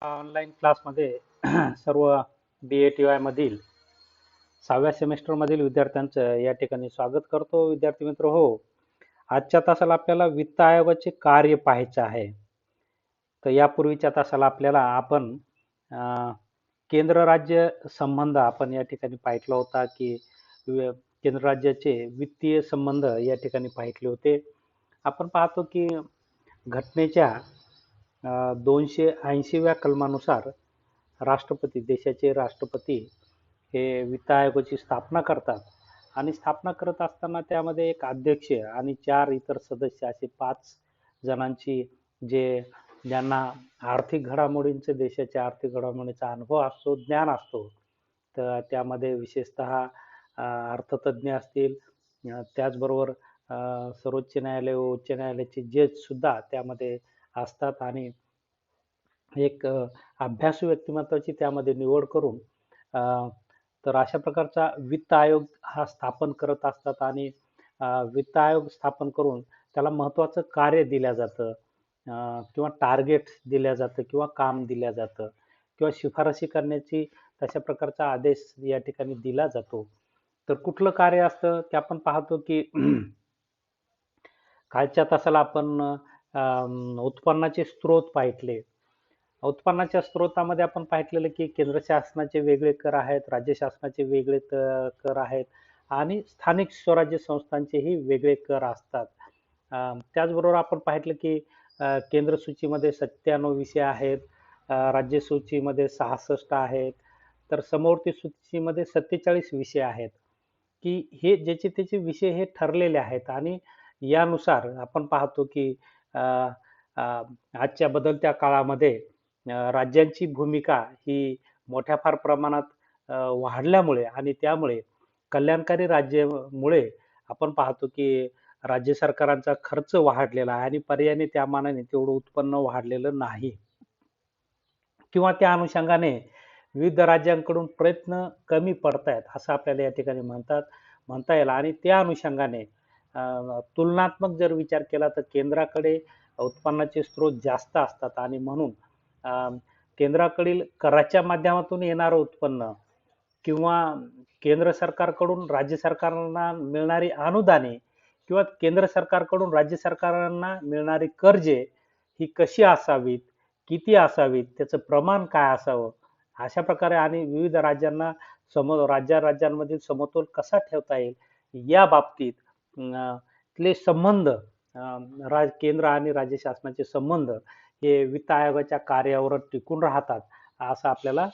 Online क्लासमध्ये सर्व BA-TY मधील 6व्या सेमेस्टरमधील विद्यार्थ्यांचं या ठिकाणी स्वागत करतो. विद्यार्थी मित्र हो, आजच्या तासाला आपल्याला वित्त आयोगाचे कार्य पाहायचे आहे. तर यापूर्वीच्या तासाला आपल्याला आपण केंद्र राज्य संबंध आपण या ठिकाणी पाहितला होता की केंद्र राज्याचे वित्तीय संबंध या ठिकाणी पाहितले होते. आपण पाहतो की घटनेच्या 280व्या कलमानुसार देशाचे राष्ट्रपती हे वित्त आयोगाची स्थापना करतात आणि स्थापना करत असताना त्यामध्ये एक अध्यक्ष आणि 4 इतर सदस्य असे 5 जणांची ज्यांना आर्थिक घडामोडींचे देशाच्या आर्थिक घडामोडींचा अनुभव असतो, ज्ञान असतो. तर त्यामध्ये विशेषतः अर्थतज्ञ असतील, त्याचबरोबर सर्वोच्च न्यायालय व उच्च न्यायालयाचे जज सुद्धा त्यामध्ये असतात आणि एक अभ्यासू व्यक्तिमत्वाची त्यामध्ये निवड करून तर अशा प्रकारचा वित्त आयोग हा स्थापन करत असतात आणि वित्त आयोग स्थापन करून त्याला महत्त्वाचं कार्य दिलं जातं किंवा टार्गेट दिल्या जातं किंवा काम दिल्या जातं किंवा शिफारसी करण्याची तशा प्रकारचा आदेश या ठिकाणी दिला जातो. तर कुठलं कार्य असतं ते आपण पाहतो की कालच्या तासाला आपण उत्पन्नाचे स्रोत पाहितले. उत्पन्नाच्या स्रोतामध्ये आपण पाहितलेलं की केंद्र शासनाचे वेगळे कर आहेत, राज्य शासनाचे वेगळे कर आहेत आणि स्थानिक स्वराज्य संस्थांचेही वेगळे कर असतात. त्याचबरोबर आपण पाहितलं की केंद्र सूचीमध्ये 97 विषय आहेत, राज्य सूचीमध्ये 66 आहेत, तर समवर्ती सूचीमध्ये 47 विषय आहेत की हे ज्याचे त्याचे विषय हे ठरलेले आहेत आणि यानुसार आपण पाहतो की आजच्या बदलत्या काळामध्ये राज्यांची भूमिका ही मोठ्या फार प्रमाणात वाढल्यामुळे आणि त्यामुळे कल्याणकारी राज्यामुळे आपण पाहतो की राज्य सरकारांचा खर्च वाढलेला आहे आणि पर्यायाने त्या मानाने तेवढं उत्पन्न वाढलेलं नाही किंवा त्या अनुषंगाने विविध राज्यांकडून प्रयत्न कमी पडतायत असं आपल्याला या ठिकाणी म्हणता येईल आणि त्या अनुषंगाने तुलनात्मक जर विचार केला तर केंद्राकडे उत्पन्नाचे स्रोत जास्त असतात आणि म्हणून केंद्राकडील कराच्या माध्यमातून येणारं उत्पन्न किंवा केंद्र सरकारकडून राज्य सरकारांना मिळणारी अनुदाने किंवा केंद्र सरकारकडून राज्य सरकारांना मिळणारी कर्जे ही कशी असावीत, किती असावीत, त्याचं प्रमाण काय असावं, अशा प्रकारे आणि विविध राज्यांना राज्यांमधील समतोल कसा ठेवता येईल या बाबतीत तले संबंध केंद्र आणि राज्य शासनाचे संबंध हे वित्त आयोगाच्या कार्यावर टिकून राहतात असं आपल्याला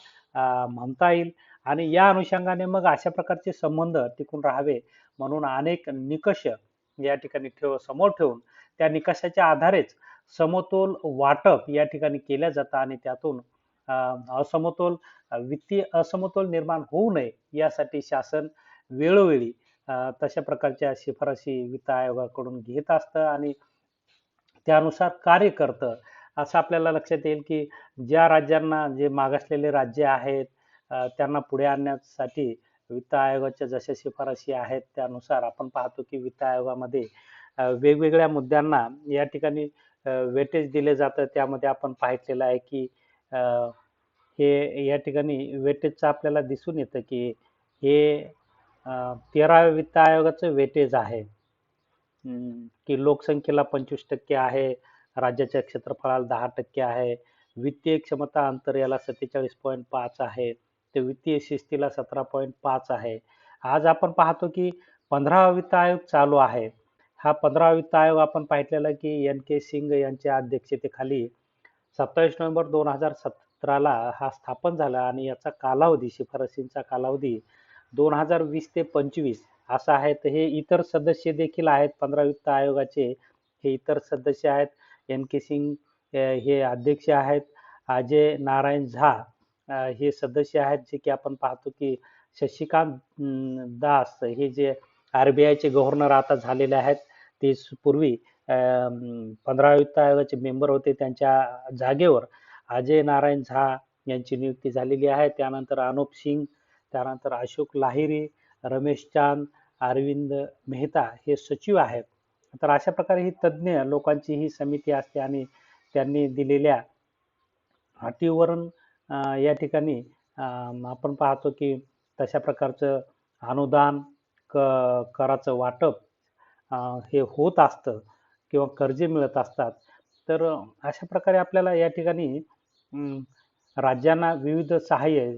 म्हणता येईल आणि या अनुषंगाने मग अशा प्रकारचे संबंध टिकून राहावे म्हणून अनेक निकष या ठिकाणी समोर ठेवून त्या निकषाच्या आधारेच समतोल वाटप या ठिकाणी केल्या जातं आणि त्यातून वित्तीय असमतोल निर्माण होऊ नये यासाठी शासन वेळोवेळी तशा प्रकारच्या शिफारसी वित्त आयोगाकडून घेत असतं आणि त्यानुसार कार्य करतं. असं आपल्याला लक्षात येईल की ज्या राज्यांना जे मागासलेले राज्य आहेत त्यांना पुढे आणण्यासाठी वित्त आयोगाच्या जशा शिफारसी आहेत त्यानुसार आपण पाहतो की वित्त आयोगामध्ये वेगवेगळ्या मुद्द्यांना या ठिकाणी वेटेज दिले जातं. त्यामध्ये आपण पाहितलेलं आहे की हे या ठिकाणी वेटेजचं आपल्याला दिसून येतं की हे 13व्या वित्त आयोगाचं वेटेज आहे की लोकसंख्येला 25% आहे, राज्याच्या क्षेत्रफळाला 10% आहे, वित्तीय क्षमता अंतर याला 47.5 आहे, तर वित्तीय शिस्तीला 17.5 आहे. आज आपण पाहतो की 15वा वित्त आयोग चालू आहे. हा 15वा वित्त आयोग आपण पाहितलेला की NK सिंग यांच्या अध्यक्षतेखाली 27 नोव्हेंबर 2017ला हा स्थापन झाला आणि याचा कालावधी शिफारसींचा कालावधी 2020 ते 25 असा आहे. तर हे इतर सदस्य देखील आहेत 15 वित्त आयोगाचे. हे इतर सदस्य आहेत NK सिंग हे अध्यक्ष आहेत, अजय नारायण झा हे सदस्य आहेत जे की आपण पाहतो की शशिकांत दास हे जे RBIचे गव्हर्नर आता झालेले आहेत ते पूर्वी 15 वित्त आयोगाचे मेंबर होते. त्यांच्या जागेवर अजय नारायण झा यांची नियुक्ती झालेली आहे. त्यानंतर अनुप सिंग, त्यानंतर अशोक लाहिरी, रमेश चांद, अरविंद मेहता हे सचिव आहेत. तर अशा प्रकारे ही तज्ज्ञ लोकांची ही समिती असते आणि त्यांनी दिलेल्या अटीवरून या ठिकाणी आपण पाहतो की तशा प्रकारचं अनुदान, कराचं वाटप हे होत असतं किंवा कर्जे मिळत असतात. तर अशा प्रकारे आपल्याला या ठिकाणी राज्यांना विविध सहाय्य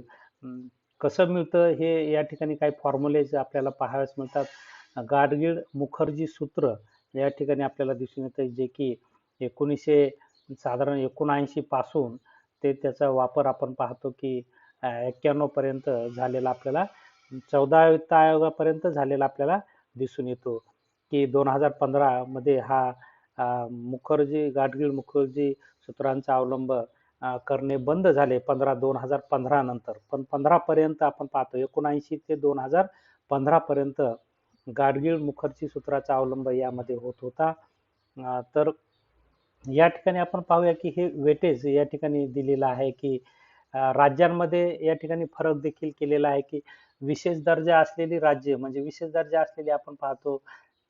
कसं मिळतं हे या ठिकाणी काही फॉर्म्युलेज आपल्याला पाहावयास मिळतात. गाडगीळ मुखर्जी सूत्र या ठिकाणी आपल्याला दिसून येतं, जे की 1979 पासून ते त्याचा वापर आपण पाहतो की 91 पर्यंत झालेला आपल्याला 14 वित्त आयोगापर्यंत झालेला आपल्याला दिसून येतो, की 2015 मध्ये हा गाडगीळ मुखर्जी सूत्रांचा अवलंब करणे बंद झाले 2015 नंतर. पण 15 पर्यंत आपण पाहतो 79 ते 2015 पर्यंत गाडगीळ मुखर्जी सूत्राचा अवलंब यामध्ये होत होता. तर या ठिकाणी आपण पाहूया की हे वेटेज या ठिकाणी दिलेलं आहे की राज्यांमध्ये या ठिकाणी फरक देखील केलेला आहे की विशेष दर्जा असलेली राज्य म्हणजे विशेष दर्जा असलेली आपण पाहतो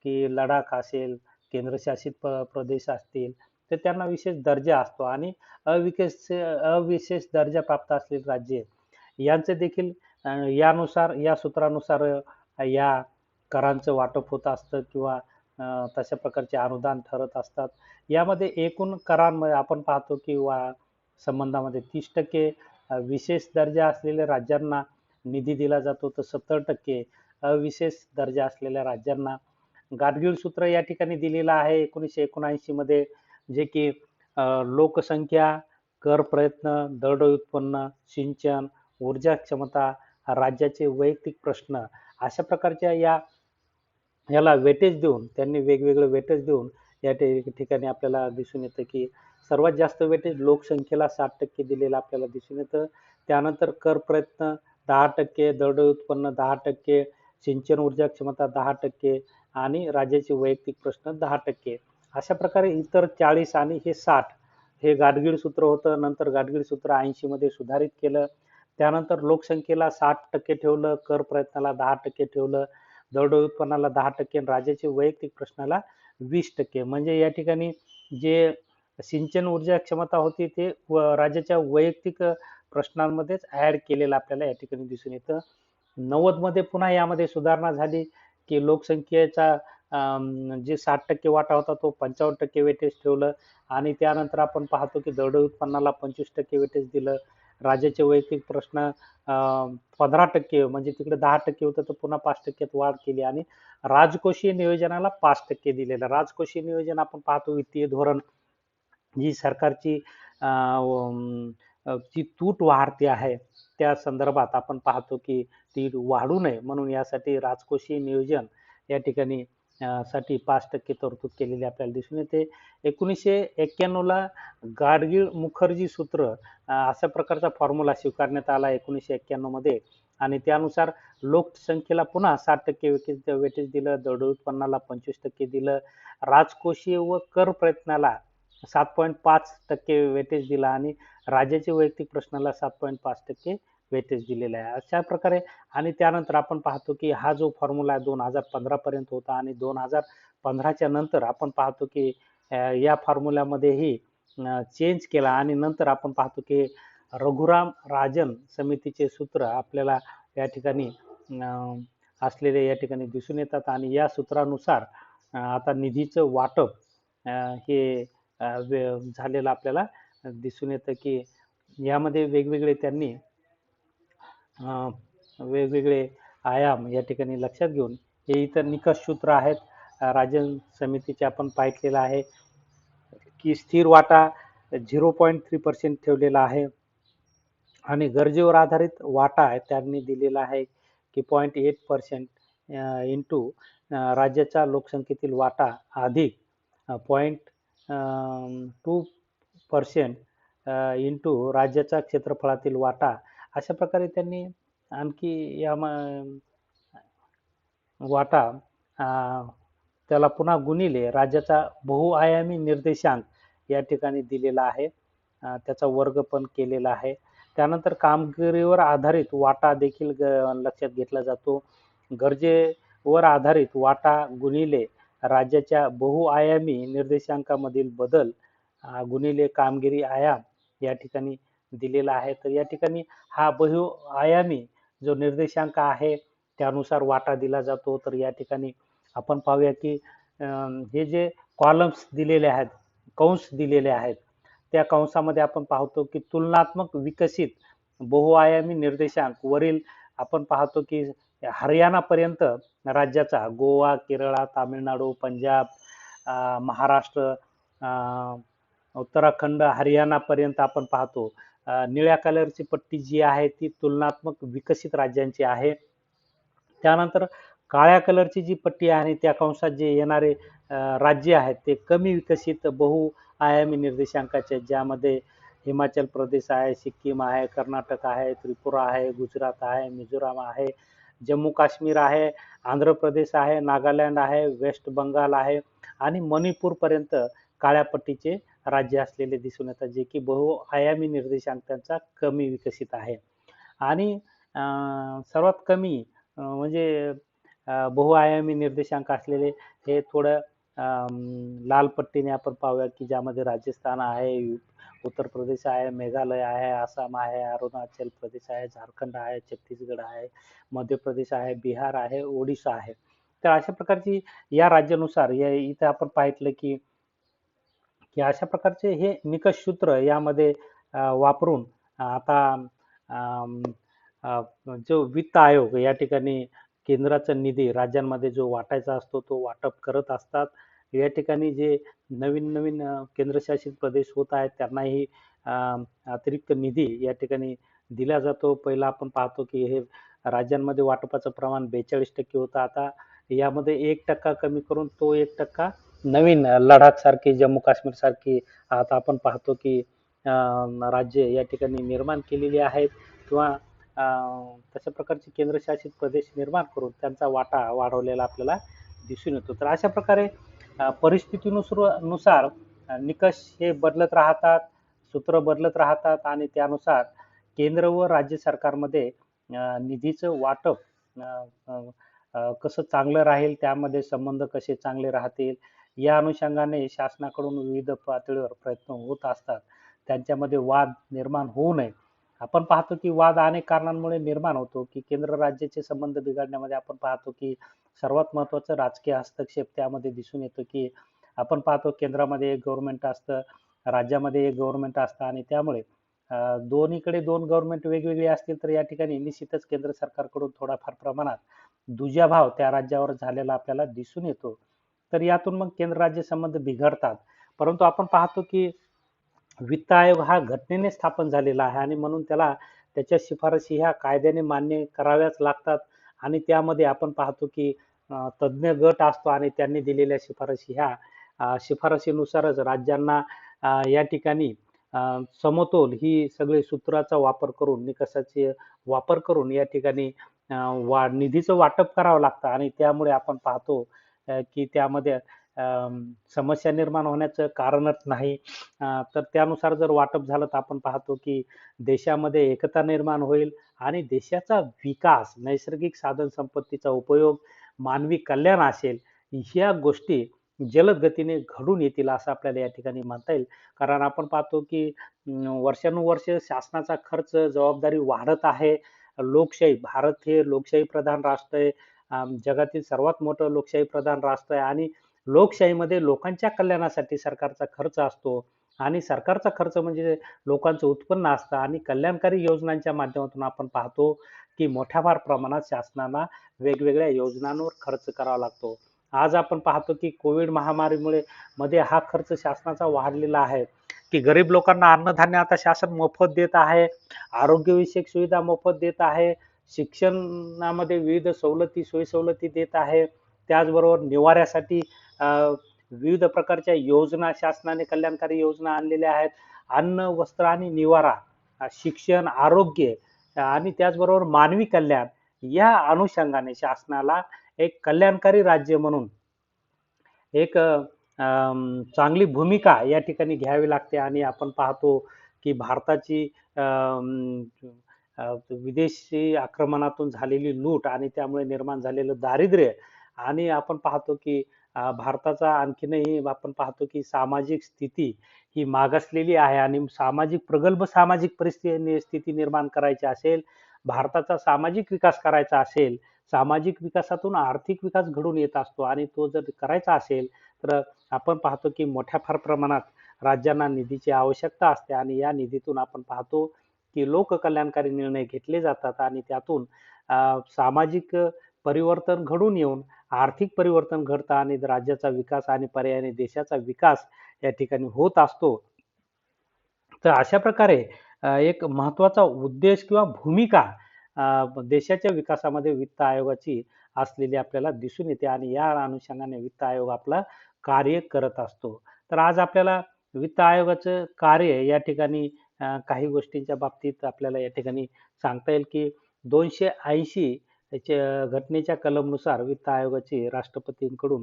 की लडाख असेल, केंद्रशासित प्रदेश असतील, तर त्यांना विशेष दर्जा असतो आणि अविशेष दर्जा प्राप्त असलेली राज्ये यांचे देखील यानुसार या सूत्रानुसार या करांचं वाटप होत असतं किंवा तशा प्रकारचे अनुदान ठरत असतात. यामध्ये एकूण करांमध्ये आपण पाहतो की संबंधामध्ये 30% विशेष दर्जा असलेल्या राज्यांना निधी दिला जातो, तर 70% अविशेष दर्जा असलेल्या राज्यांना. गाडगीळ सूत्र या ठिकाणी दिलेलं आहे 1979 मध्ये, जे की लोकसंख्या, कर प्रयत्न, दरडोई उत्पन्न, सिंचन, ऊर्जा क्षमता, राज्याचे वैयक्तिक प्रश्न अशा प्रकारच्या याला वेटेज देऊन त्यांनी वेगवेगळे वेटेज देऊन या ठिकाणी आपल्याला दिसून येतं की सर्वात जास्त वेटेज लोकसंख्येला 60% दिलेलं आपल्याला दिसून येतं. त्यानंतर कर प्रयत्न 10%, दरडोई उत्पन्न 10%, सिंचन ऊर्जा क्षमता 10% आणि राज्याचे वैयक्तिक प्रश्न 10%. अशा प्रकारे इतर 40 आणि हे 60 हे गाडगीळ सूत्र होतं. नंतर गाडगीळ सूत्र 80 मध्ये सुधारित केलं. त्यानंतर लोकसंख्येला 60% ठेवलं, कर प्रयत्नाला 10% ठेवलं, दरडोई उत्पन्नाला 10% आणि राज्याचे वैयक्तिक प्रश्नाला 20%. म्हणजे या ठिकाणी जे सिंचन ऊर्जा क्षमता होती ते राज्याच्या वैयक्तिक प्रश्नांमध्येच ऍड केलेलं आपल्याला या ठिकाणी दिसून येतं. 90 मध्ये पुन्हा यामध्ये सुधारणा झाली की लोकसंख्येचा जे 60% वाटा होता तो 55% वेटेज ठेवलं आणि त्यानंतर आपण पाहतो की दरडोई उत्पन्नाला 25% वेटेज दिलं. राज्याचे वैयक्तिक प्रश्न 15% म्हणजे तिकडे 10% होतं तर पुन्हा 5% वाढ केली आणि राजकोषीय नियोजनाला 5% दिलेलं. राजकोषीय नियोजन आपण पाहतो वित्तीय धोरण जी सरकारची जी तूट वाढते आहे त्या संदर्भात आपण पाहतो की ती वाढू नये म्हणून यासाठी राजकोषीय नियोजन या ठिकाणी साठी 5% तरतूद केलेली आपल्याला दिसून येते. 1991 ला गाडगीळ मुखर्जी सूत्र अशा प्रकारचा फॉर्म्युला स्वीकारण्यात आला 1991 मध्ये आणि त्यानुसार लोकसंख्येला पुन्हा 60% वेटेज दिलं, दरडोई उत्पन्नाला 25% दिलं, राजकोषीय व कर प्रयत्नाला 7.5% वेटेज दिला आणि राज्याच्या वैयक्तिक प्रश्नाला 7.5% वेटेज दिलेला आहे. अशा प्रकारे आणि त्यानंतर आपण पाहतो की हा जो फॉर्म्युला 2015 पर्यंत होता आणि 2015च्या नंतर आपण पाहतो की या फॉर्म्युल्यामध्येही चेंज केला आणि नंतर आपण पाहतो की रघुराम राजन समितीचे सूत्र आपल्याला या ठिकाणी असलेले या ठिकाणी दिसून येतात आणि या सूत्रानुसार आता निधीचं वाटप हे झालेलं आपल्याला दिसून येतं की यामध्ये वेगवेगळे त्यांनी वेगवेगळे आयाम या ठिकाणी लक्षात घेऊन हे इतर निकष सूत्र आहेत. राजन समितीचे आपण पाहिलेलं आहे की स्थिर वाटा 0.3% ठेवलेला आहे आणि गरजेवर आधारित वाटा त्यांनी दिलेला आहे की 0.8% इंटू राज्याच्या लोकसंख्येतील वाटा अधिक 0.2% इंटू राज्याच्या क्षेत्रफळातील वाटा. अशा प्रकारे त्यांनी आणखी या वाटा त्याला पुन्हा गुणिले राज्याचा बहुआयामी निर्देशांक या ठिकाणी दिलेला आहे, त्याचा वर्ग पण केलेला आहे. त्यानंतर कामगिरीवर आधारित वाटा देखील लक्षात घेतला जातो. गरजेवर आधारित वाटा गुणिले राज्याच्या बहुआयामी निर्देशांकामधील बदल गुणिले कामगिरी आयाम या ठिकाणी दिलेला आहे. तर या ठिकाणी हा बहुआयामी जो निर्देशांक आहे त्यानुसार वाटा दिला जातो. तर या ठिकाणी आपण पाहूया की हे जे कॉलम्स दिलेले आहेत, कंस दिलेले आहेत, त्या कंसामध्ये आपण पाहतो की तुलनात्मक विकसित बहुआयामी निर्देशांक वरील आपण पाहतो की हरियाणापर्यंत राज्याचा गोवा, केरळ, तामिळनाडू, पंजाब, महाराष्ट्र, अ, उत्तराखंड, हरियाणापर्यंत आपण पाहतो. निळ्या कलरची पट्टी जी आहे ती तुलनात्मक विकसित राज्यांची आहे. त्यानंतर काळ्या कलरची जी पट्टी आहे त्या कंसात जे येणारे राज्य आहेत ते कमी विकसित बहुआयामी निर्देशांकाचे, ज्यामध्ये हिमाचल प्रदेश आहे, सिक्कीम आहे, कर्नाटक आहे, त्रिपुरा आहे, गुजरात आहे, मिझोराम आहे, जम्मू काश्मीर आहे, आंध्र प्रदेश आहे, नागालँड आहे, वेस्ट बंगाल आहे आणि मणिपूर पर्यंत काळ्या पट्टीचे राज्य असलेले दिसून येतात, जे की बहुआयामी निर्देशांक त्यांचा कमी विकसित आहे. आणि सर्वात कमी म्हणजे बहुआयामी निर्देशांक असलेले हे थोडं लाल पट्टीने आपण पाहूया की ज्यामध्ये राजस्थान आहे, उत्तर प्रदेश आहे, मेघालय आहे, आसाम आहे, अरुणाचल प्रदेश आहे, झारखंड आहे, छत्तीसगड आहे, मध्य प्रदेश आहे, बिहार आहे, ओडिशा आहे. तर अशा प्रकारची या राज्यानुसार या इथे आपण पाहितलं की की अशा प्रकारचे हे निकष सूत्र यामध्ये वापरून आता अम, अ, जो वित्त आयोग या ठिकाणी केंद्राचा निधी राज्यांमध्ये जो वाटायचा असतो तो वाटप करत असतात. या ठिकाणी जे नवीन नवीन केंद्रशासित प्रदेश होत आहेत त्यांनाही अ, अतिरिक्त निधी या ठिकाणी दिला जातो. पहिला आपण पाहतो की हे राज्यांमध्ये वाटपाचं प्रमाण 42% होतं. आता यामध्ये 1% कमी करून तो 1% नवीन लडाख सारखी, जम्मू काश्मीर सारखी आता आपण पाहतो की राज्य या ठिकाणी निर्माण केलेली आहेत किंवा तशा प्रकारचे केंद्रशासित प्रदेश निर्माण करून त्यांचा वाटा वाढवलेला आपल्याला दिसून येतो. तर अशा प्रकारे परिस्थितीनुसार निकष हे बदलत राहतात, सूत्र बदलत राहतात आणि त्यानुसार केंद्र व राज्य सरकारमध्ये निधीचं वाटप अ, अ, कसं चांगलं राहील, त्यामध्ये संबंध कसे चांगले राहतील, या अनुषंगाने शासनाकडून विविध पातळीवर प्रयत्न होत असतात. त्यांच्यामध्ये वाद निर्माण होऊ नये. आपण पाहतो की वाद अनेक कारणांमुळे निर्माण होतो की केंद्र राज्याचे संबंध बिघडण्यामध्ये आपण पाहतो की सर्वात महत्त्वाचं राजकीय हस्तक्षेप त्यामध्ये दिसून येतो की आपण पाहतो केंद्रामध्ये एक गव्हर्नमेंट असतं, राज्यामध्ये एक गव्हर्नमेंट असतं आणि त्यामुळे दोन्हीकडे दोन गव्हर्नमेंट वेगवेगळी असतील तर या ठिकाणी निश्चितच केंद्र सरकारकडून थोडाफार प्रमाणात दुजाभाव त्या राज्यावर झालेला आपल्याला दिसून येतो. तर यातून मग केंद्र राज्य संबंध बिघडतात. परंतु आपण पाहतो की वित्त आयोग हा घटनेने स्थापन झालेला आहे आणि म्हणून त्याला त्याच्या शिफारशी ह्या कायद्याने मान्य कराव्याच लागतात आणि त्यामध्ये आपण पाहतो की तज्ञ गट असतो आणि त्यांनी दिलेल्या शिफारशी ह्या शिफारशीनुसारच राज्यांना या ठिकाणी समतोल ही सगळे सूत्राचा वापर करून, निकषाचे वापर करून या ठिकाणी निधीचं वाटप करावं लागतं आणि त्यामुळे आपण पाहतो की त्यामध्ये समस्या निर्माण होण्याचं कारणच नाही. तर त्यानुसार जर वाटप झालं तर आपण पाहतो की देशामध्ये एकता निर्माण होईल आणि देशाचा विकास, नैसर्गिक साधन संपत्तीचा उपयोग, मानवी कल्याण असेल, ह्या गोष्टी जलद गतीने घडून येतील असं आपल्याला या ठिकाणी म्हणता येईल. कारण आपण पाहतो की वर्षानुवर्ष शासनाचा खर्च, जबाबदारी वाढत आहे. लोकशाही, भारत हे लोकशाही प्रधान राष्ट्र आहे. जगातील सर्वात मोठं लोकशाही प्रधान राष्ट्र आहे आणि लोकशाहीमध्ये लोकांच्या कल्याणासाठी सरकारचा खर्च असतो आणि सरकारचा खर्च म्हणजे लोकांचं उत्पन्न असतं आणि कल्याणकारी योजनांच्या माध्यमातून आपण पाहतो की मोठ्या फार प्रमाणात शासनाला वेगवेगळ्या योजनांवर खर्च करावा लागतो. आज आपण पाहतो की कोविड महामारीमुळे मध्ये हा खर्च शासनाचा वाढलेला आहे की गरीब लोकांना अन्नधान्य आता शासन मोफत देत आहे, आरोग्यविषयक सुविधा मोफत देत आहे, शिक्षणामध्ये विविध सवलती, सोयीसवलती देत आहे. त्याचबरोबर निवाऱ्यासाठी विविध प्रकारच्या योजना शासनाने कल्याणकारी योजना आणलेल्या आहेत. अन्न, वस्त्र आणि निवारा, शिक्षण, आरोग्य आणि त्याचबरोबर मानवी कल्याण या अनुषंगाने शासनाला एक कल्याणकारी राज्य म्हणून एक चांगली भूमिका या ठिकाणी घ्यावी लागते आणि आपण पाहतो की भारताची विदेशी आक्रमणातून झालेली लूट आणि त्यामुळे निर्माण झालेलं दारिद्र्य आणि आपण पाहतो की भारताचा आणखीनही आपण पाहतो की सामाजिक स्थिती ही मागासलेली आहे आणि प्रगल्भ सामाजिक स्थिती निर्माण करायची असेल, भारताचा सामाजिक विकास करायचा असेल, सामाजिक विकासातून आर्थिक विकास घडून येत असतो आणि तो जर करायचा असेल, तर आपण पाहतो की मोठ्या फार प्रमाणात राज्यांना निधीची आवश्यकता असते आणि या निधीतून आपण पाहतो की लोककल्याणकारी निर्णय घेतले जातात आणि त्यातून सामाजिक परिवर्तन घडून येऊन आर्थिक परिवर्तन घडतं आणि राज्याचा विकास आणि पर्यायाने देशाचा विकास या ठिकाणी होत असतो. तर अशा प्रकारे एक महत्त्वाचा उद्देश किंवा भूमिका देशाच्या विकासामध्ये वित्त आयोगाची असलेली आपल्याला दिसून येते आणि या अनुषंगाने वित्त आयोग आपला कार्य करत असतो. तर आज आपल्याला वित्त आयोगाचं कार्य या ठिकाणी काही गोष्टींच्या बाबतीत आपल्याला या ठिकाणी सांगता येईल की 280 घटनेच्या कलमनुसार वित्त आयोगाची राष्ट्रपतींकडून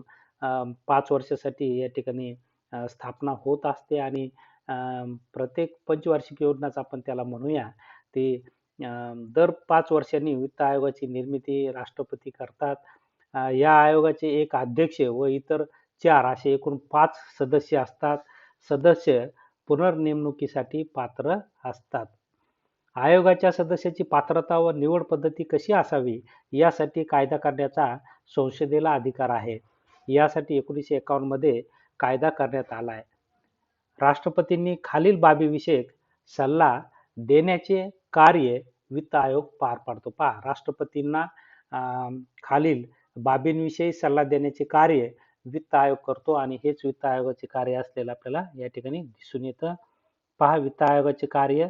5 वर्षासाठी या ठिकाणी स्थापना होत असते आणि प्रत्येक पंचवार्षिक योजनाच आपण त्याला म्हणूया, ते दर 5 वर्षांनी वित्त आयोगाची निर्मिती राष्ट्रपती करतात. या आयोगाचे एक अध्यक्ष व इतर 4 असे एकूण 5 सदस्य असतात. सदस्य पुनर्नेमणुकीसाठी पात्र असतात. आयोगाच्या सदस्याची पात्रता व निवड पद्धती कशी असावी यासाठी कायदा करण्याचा संसदेला अधिकार आहे. यासाठी 1951 मध्ये कायदा करण्यात आला आहे. राष्ट्रपतींनी खालील बाबीविषयक सल्ला देण्याचे कार्य वित्त आयोग पार पाडतो. पहा, राष्ट्रपतींना खालील बाबींविषयी सल्ला देण्याचे कार्य वित्त आयोग करतो आणि हेच वित्त आयोगाचे कार्य असलेलं आपल्याला या ठिकाणी दिसून येतं. पहा, वित्त आयोगाचे कार्य.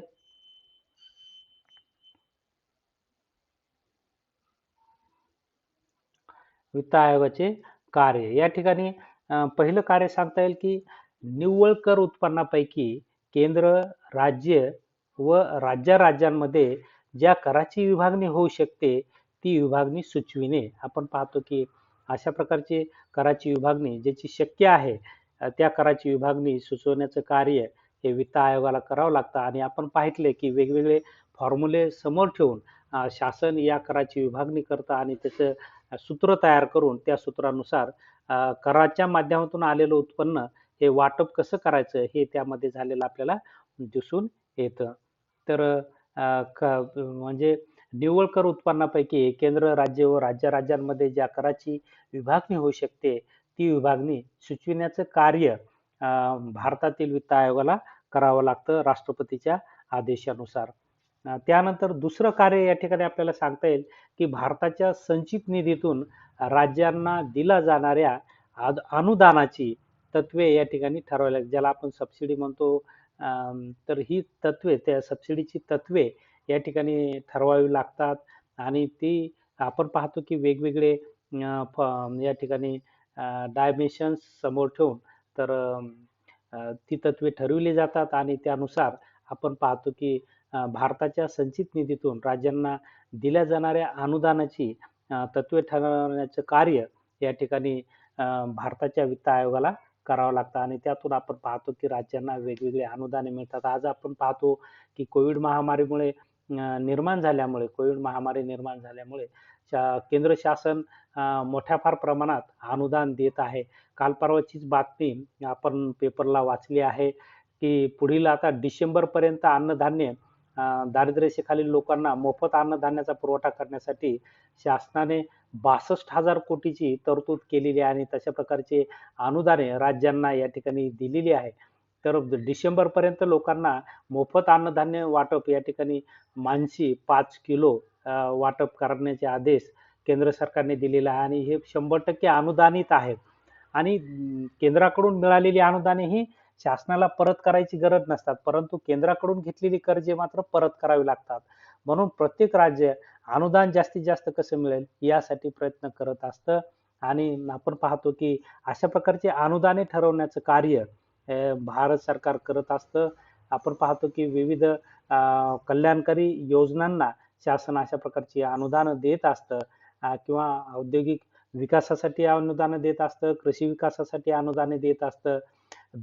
वित्त आयोगाचे कार्य या ठिकाणी पहिलं कार्य सांगता येईल की निव्वळ कर उत्पन्नापैकी केंद्र, राज्य व राज्यांमध्ये ज्या कराची विभागणी होऊ शकते ती विभागणी सुचविणे. आपण पाहतो की अशा प्रकारची कराची विभागणी ज्याची शक्य आहे त्या कराची विभागणी सुचवण्याचं कार्य हे वित्त आयोगाला करावं लागतं आणि आपण पाहितले की वेगवेगळे फॉर्म्युले समोर ठेवून शासन या कराची विभागणी करतं आणि त्याचं सूत्र तयार करून त्या सूत्रानुसार कराच्या माध्यमातून आलेलं उत्पन्न हे वाटप कसं करायचं हे त्यामध्ये झालेलं आपल्याला दिसून येतं. तर म्हणजे निव्वळ कर उत्पन्नापैकी केंद्र, राज्य व राज्यांमध्ये ज्या कराची विभागणी होऊ शकते ती विभागणी सुचविण्याचं कार्य भारतातील वित्त आयोगाला करावं लागतं राष्ट्रपतीच्या आदेशानुसार. त्यानंतर दुसरं कार्य या ठिकाणी आपल्याला सांगता येईल की भारताच्या संचित निधीतून राज्यांना दिला जाणाऱ्या अनुदानाची तत्वे या ठिकाणी ठरवल्या, ज्याला आपण सबसिडी म्हणतो. तर ही तत्वे, त्या सबसिडीची तत्वे या ठिकाणी ठरवावी लागतात आणि ती आपण पाहतो की वेगवेगळे या ठिकाणी डायमेन्शन्स समोर ठेवून तर ती तत्वे ठरविली जातात आणि त्यानुसार आपण पाहतो की भारताच्या संचित निधीतून राज्यांना दिल्या जाणाऱ्या अनुदानाची तत्वे ठरवण्याचं कार्य या ठिकाणी भारताच्या वित्त आयोगाला करावं लागतं आणि त्यातून आपण पाहतो की राज्यांना वेगवेगळे अनुदाने मिळतात. आज आपण पाहतो की कोविड महामारी निर्माण झाल्यामुळे केंद्र शासन मोठ्या फार प्रमाणात अनुदान देत आहे. काल परवाचीच बातमी आपण पेपरला वाचली आहे की पुढील आता डिसेंबरपर्यंत अन्नधान्य दारिद्र्यरेषेखालील लोकांना मोफत अन्नधान्याचा पुरवठा करण्यासाठी शासनाने 62,000 कोटीची तरतूद केलेली आहे आणि तशा प्रकारचे अनुदाने राज्यांना या ठिकाणी दिलेली आहे. तर डिसेंबरपर्यंत लोकांना मोफत अन्नधान्य वाटप या ठिकाणी मानसी 5 किलो वाटप करण्याचे आदेश केंद्र सरकारने दिलेला आहे आणि हे 100% अनुदानित आहेत आणि केंद्राकडून मिळालेली अनुदाने ही शासनाला परत करायची गरज नसतात, परंतु केंद्राकडून घेतलेली कर्जे मात्र परत करावी लागतात. म्हणून प्रत्येक राज्य अनुदान जास्तीत जास्त कसं मिळेल यासाठी प्रयत्न करत असतं आणि आपण पाहतो की अशा प्रकारचे अनुदाने ठरवण्याचं कार्य भारत सरकार करत असतं. आपण पाहतो की विविध कल्याणकारी योजनांना शासन अशा प्रकारची अनुदानं देत असतं किंवा औद्योगिक विकासासाठी अनुदानं देत असतं, कृषी विकासासाठी अनुदाने देत असतं,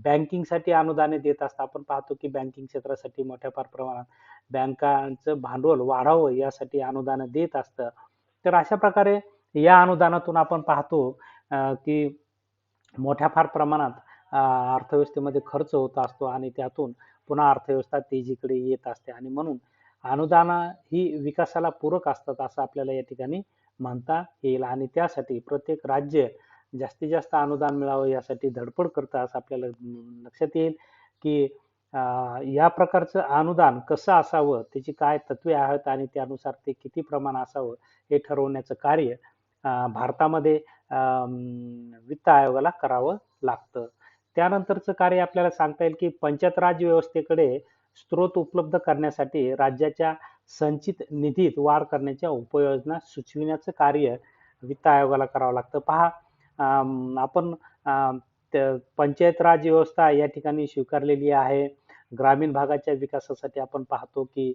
बँकिंगसाठी अनुदाने देत असतं. आपण पाहतो की बँकिंग क्षेत्रासाठी मोठ्या फार प्रमाणात बँकांचं भांडवल वाढावं यासाठी अनुदानं देत असतं. तर अशा प्रकारे या अनुदानातून आपण पाहतो की मोठ्या फार प्रमाणात अर्थव्यवस्थेमध्ये खर्च होत असतो आणि त्यातून पुन्हा अर्थव्यवस्था तेजीकडे येत असते आणि म्हणून अनुदान ही विकासाला पूरक असतात असं आपल्याला या ठिकाणी म्हणता येईल आणि त्यासाठी प्रत्येक राज्य जास्तीत जास्त अनुदान मिळावं यासाठी धडपड करतं असं आपल्याला लक्षात येईल की या प्रकारचं अनुदान कसं असावं, त्याची काय तत्वे आहेत आणि त्यानुसार ते किती प्रमाण असावं हे ठरवण्याचं कार्य भारतामध्ये वित्त आयोगाला करावं लागतं. त्यानंतरचं कार्य आपल्याला सांगता येईल की पंचायत राज व्यवस्थेकडे स्रोत उपलब्ध करण्यासाठी राज्याच्या संचित निधीत वाढ करण्याच्या उपाययोजना सुचविण्याचं कार्य वित्त आयोगाला करावं लागतं. पहा आपण पंचायत राज व्यवस्था या ठिकाणी स्वीकारलेली आहे. ग्रामीण भागाच्या विकासासाठी आपण पाहतो की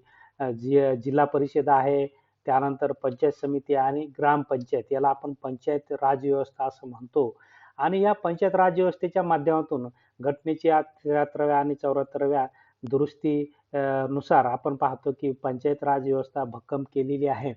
जिल्हा परिषद आहे, त्यानंतर पंचायत समिती आणि ग्रामपंचायत याला आपण पंचायत राज व्यवस्था असं म्हणतो. आणि या पंचायत राज व्यवस्थेच्या माध्यमातून घटनेच्या 73व्या आणि 74व्या दुरुस्ती नुसार आपण पाहतो की पंचायत राज व्यवस्था भक्कम केलेली आहे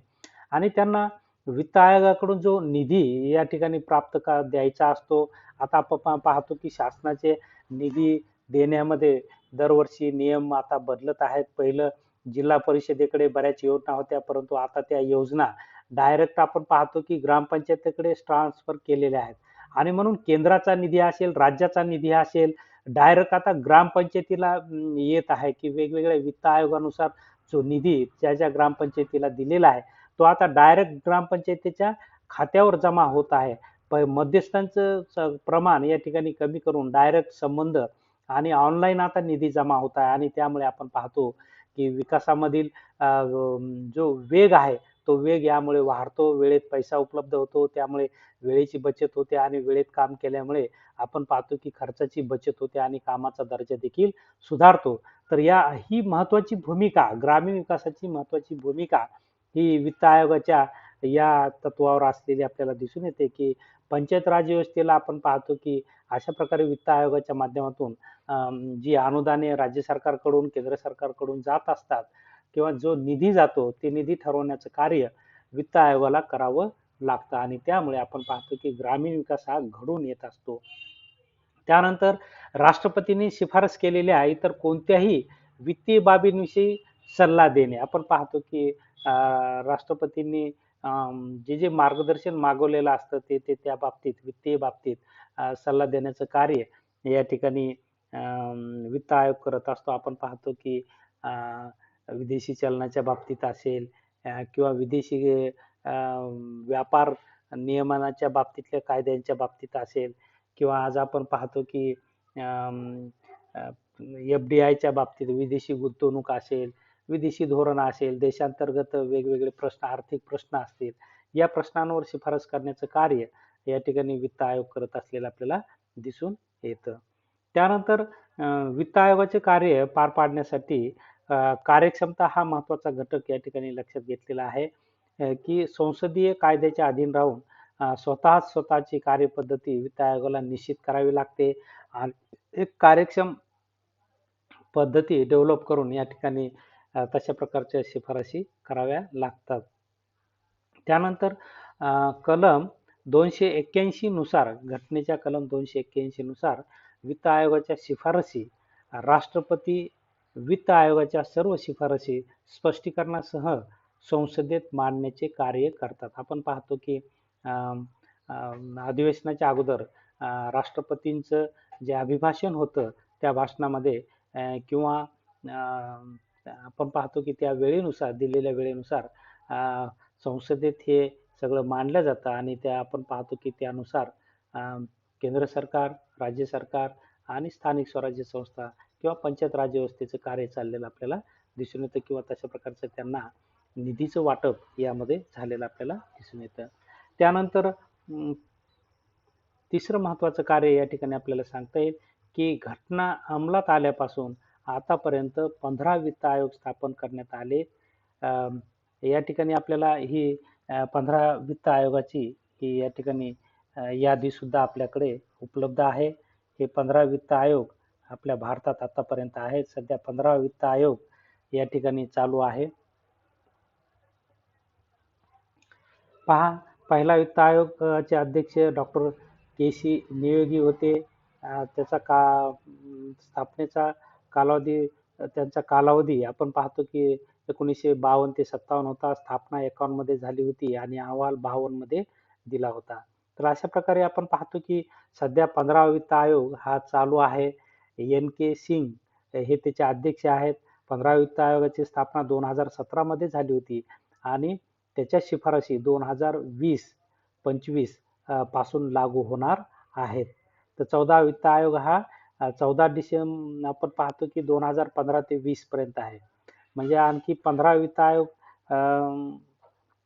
आणि त्यांना वित्त आयोगाकडून जो निधी या ठिकाणी प्राप्त द्यायचा असतो. आता आपण पाहतो की शासनाचे निधी देण्यामध्ये दरवर्षी नियम आता बदलत आहेत. पहिलं जिल्हा परिषदेकडे बऱ्याच योजना होत्या, परंतु आता त्या योजना डायरेक्ट आपण पाहतो की ग्रामपंचायतीकडे ट्रान्सफर केलेल्या आहेत आणि म्हणून केंद्राचा निधी असेल, राज्याचा निधी असेल, डायरेक्ट आता ग्रामपंचायतीला येत आहे की वेगवेगळ्या वित्त आयोगानुसार जो निधी ज्या ज्या ग्रामपंचायतीला दिलेला आहे तो आता डायरेक्ट ग्रामपंचायतीच्या खात्यावर जमा होत आहे. मध्यस्थांचं प्रमाण या ठिकाणी कमी करून डायरेक्ट संबंध आणि ऑनलाईन आता निधी जमा होत आहे आणि त्यामुळे आपण पाहतो की विकासामधील जो वेग आहे तो वेग यामुळे वाढतो. वेळेत पैसा उपलब्ध होतो, त्यामुळे वेळेची बचत होते आणि वेळेत काम केल्यामुळे आपण पाहतो की खर्चाची बचत होते आणि कामाचा दर्जा देखील सुधारतो. तर ही महत्वाची भूमिका, ग्रामीण विकासाची महत्वाची भूमिका ही वित्त आयोगाच्या या तत्वावर असलेली आपल्याला दिसून येते की पंचायत राज व्यवस्थेला आपण पाहतो की अशा प्रकारे वित्त आयोगाच्या माध्यमातून जी अनुदाने राज्य सरकारकडून केंद्र सरकारकडून जात असतात किंवा जो निधी जातो ते निधी ठरवण्याचं कार्य वित्त आयोगाला करावं लागतं आणि त्यामुळे आपण पाहतो की ग्रामीण विकास हा घडून येत असतो. त्यानंतर राष्ट्रपतींनी शिफारस केलेल्या इतर कोणत्याही वित्तीय बाबींविषयी सल्ला देणे. आपण पाहतो की राष्ट्रपतींनी जे जे मार्गदर्शन मागवलेलं असतं ते त्या बाबतीत वित्तीय बाबतीत सल्ला देण्याचं कार्य या ठिकाणी वित्त आयोग करत असतो. आपण पाहतो की विदेशी चलनाच्या बाबतीत असेल किंवा विदेशी व्यापार नियमनाच्या बाबतीतल्या कायद्यांच्या बाबतीत असेल किंवा आज आपण पाहतो की FDIच्या बाबतीत विदेशी गुंतवणूक असेल, विदेशी धोरण असेल, देशांतर्गत वेगवेगळे प्रश्न, आर्थिक प्रश्न असतील, या प्रश्नांवर शिफारस करण्याचं कार्य या ठिकाणी वित्त आयोग करत असलेलं आपल्याला दिसून येतं. त्यानंतर वित्त आयोगाचे कार्य पार पाडण्यासाठी कार्यक्षमता हा महत्वाचा घटक या ठिकाणी लक्षात घेतलेला आहे की संसदीय कायद्याच्या अधीन राहून स्वतःची कार्यपद्धती वित्त आयोगाला निश्चित करावी लागते आणि एक कार्यक्षम पद्धती डेव्हलप करून या ठिकाणी तशा प्रकारच्या शिफारसी कराव्या लागतात. त्यानंतर कलम 281 नुसार घटनेच्या कलम 281 नुसार वित्त आयोगाच्या शिफारसी राष्ट्रपती वित्त आयोगाच्या सर्व शिफारसी स्पष्टीकरणासह संसदेत मांडण्याचे कार्य करतात. आपण पाहतो की अधिवेशनाच्या अगोदर राष्ट्रपतींचं जे अभिभाषण होतं त्या भाषणामध्ये किंवा आपण पाहतो की त्या वेळेनुसार दिलेल्या वेळेनुसार संसदेत हे सगळं मांडलं जातं आणि त्या आपण पाहतो की त्यानुसार केंद्र सरकार, राज्य सरकार आणि स्थानिक स्वराज्य संस्था किंवा पंचायत राज व्यवस्थेचं कार्य चाललेलं आपल्याला दिसून येतं किंवा तशा प्रकारचं त्यांना निधीचं वाटप यामध्ये झालेलं आपल्याला दिसून येतं. त्यानंतर तिसरं महत्वाचं कार्य या ठिकाणी आपल्याला सांगता येईल की घटना अंमलात आल्यापासून आतापर्यंत 15 वित्त आयोग स्थापन करण्यात आले. या ठिकाणी आपल्याला ही 15 वित्त आयोगाची ही या ठिकाणी यादी सुद्धा आपल्याकडे उपलब्ध आहे. हे 15 वित्त आयोग आपल्या भारतात आतापर्यंत आहेत. सध्या 15 वित्त आयोग या ठिकाणी चालू आहे. पहा, पहिला वित्त आयोगाचे अध्यक्ष डॉक्टर केसी नियोगी होते. त्याचा स्थापनेचा कालावधी त्यांचा कालावधी आपण पाहतो की 1952 ते 57 होता. स्थापना 51 मध्ये झाली होती आणि अहवाल 52 मध्ये दिला होता. तर अशा प्रकारे आपण पाहतो की सध्या 15वा वित्त आयोग हा चालू आहे. एन के सिंग हे त्याचे अध्यक्ष आहेत. 15 वित्त आयोगाची स्थापना 2017 मध्ये झाली होती आणि त्याच्या शिफारशी 2020-25 पासून लागू होणार आहेत. तर 14 वित्त आयोग हा 14 डिसेंबर आपण पाहतो की 2015 ते 20 पर्यंत आहे. म्हणजे आणखी 15 वित्त आयोग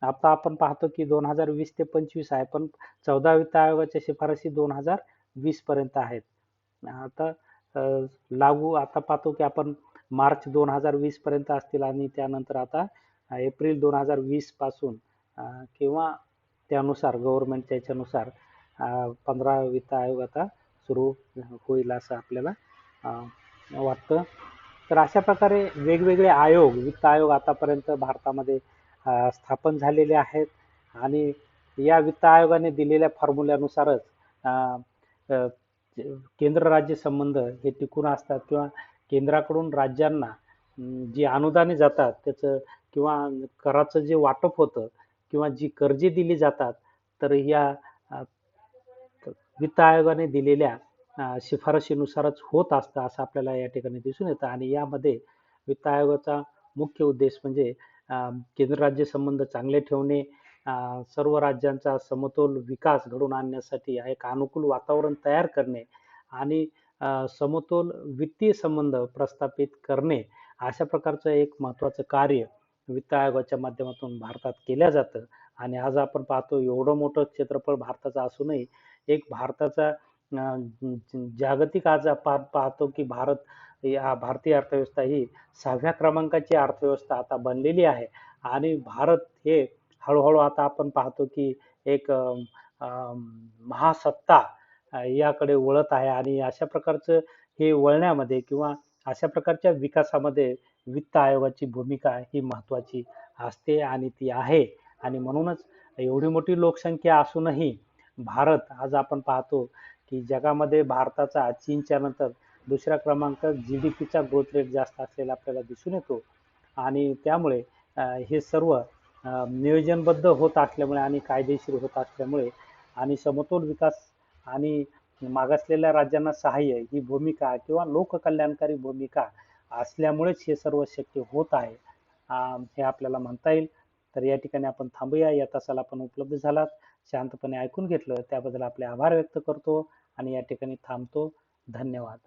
आता आपण पाहतो की 2020 ते 25 आहे, पण 14 वित्त आयोगाच्या शिफारशी 2020 पर्यंत आहेत. आता लागू आता पाहतो की आपण मार्च 2020 पर्यंत असतील आणि त्यानंतर आता एप्रिल 2020 पासून किंवा त्यानुसार गव्हर्नमेंटच्या याच्यानुसार 15 वित्त आयोग आता सुरू होईल असं आपल्याला वाटतं. तर अशा प्रकारे वेगवेगळे आयोग वित्त आयोग आतापर्यंत भारतामध्ये स्थापन झालेले आहेत आणि या वित्त आयोगाने दिलेल्या फॉर्म्युल्यानुसारच केंद्र राज्य संबंध हे टिकून असतात किंवा केंद्राकडून राज्यांना जी अनुदाने जातात त्याचं किंवा कराचं जे वाटप होतं किंवा जी कर्जे दिली जातात तर या वित्त आयोगाने दिलेल्या शिफारशीनुसारच होत असतं असं आपल्याला या ठिकाणी दिसून येतं आणि यामध्ये वित्त आयोगाचा मुख्य उद्देश म्हणजे केंद्र राज्य संबंध चांगले ठेवणे, सर्व राज्यांचा समतोल विकास घडवून आणण्यासाठी एक अनुकूल वातावरण तयार करणे आणि समतोल वित्तीय संबंध प्रस्थापित करणे अशा प्रकारचं एक महत्त्वाचं कार्य वित्त आयोगाच्या माध्यमातून भारतात केलं जातं. आणि आज आपण पाहतो एवढं मोठं क्षेत्रफळ भारताचं असूनही एक भारताचा जागतिक आज आपण पाहतो की भारतीय अर्थव्यवस्था ही 6व्या क्रमांकाची अर्थव्यवस्था आता बनलेली आहे आणि भारत हे हळूहळू आता आपण पाहतो की एक महासत्ता याकडे वळत आहे आणि अशा प्रकारचं हे वळण्यामध्ये किंवा अशा प्रकारच्या विकासामध्ये वित्त आयोगाची भूमिका ही महत्त्वाची असते आणि ती आहे आणि म्हणूनच एवढी मोठी लोकसंख्या असूनही भारत आज आपण पाहतो की जगामध्ये भारताचा चीनच्या नंतर दुसऱ्या क्रमांकात जीडीपीचा ग्रोथ रेट जास्त असलेला आपल्याला दिसून येतो आणि त्यामुळे हे सर्व नियोजनबद्ध होत असल्यामुळे आणि कायदेशीर होत असल्यामुळे आणि समतोल विकास आणि मागासलेल्या राज्यांना सहाय्य ही भूमिका किंवा लोककल्याणकारी भूमिका असल्यामुळेच हे सर्व शक्य होत आहे हे आपल्याला म्हणता येईल. तर या ठिकाणी आपण थांबूया. या तासाला आपण उपलब्ध झालात, शांतपणे ऐकून घेतलं त्याबद्दल आपले आभार व्यक्त करतो आणि या ठिकाणी थांबतो. धन्यवाद.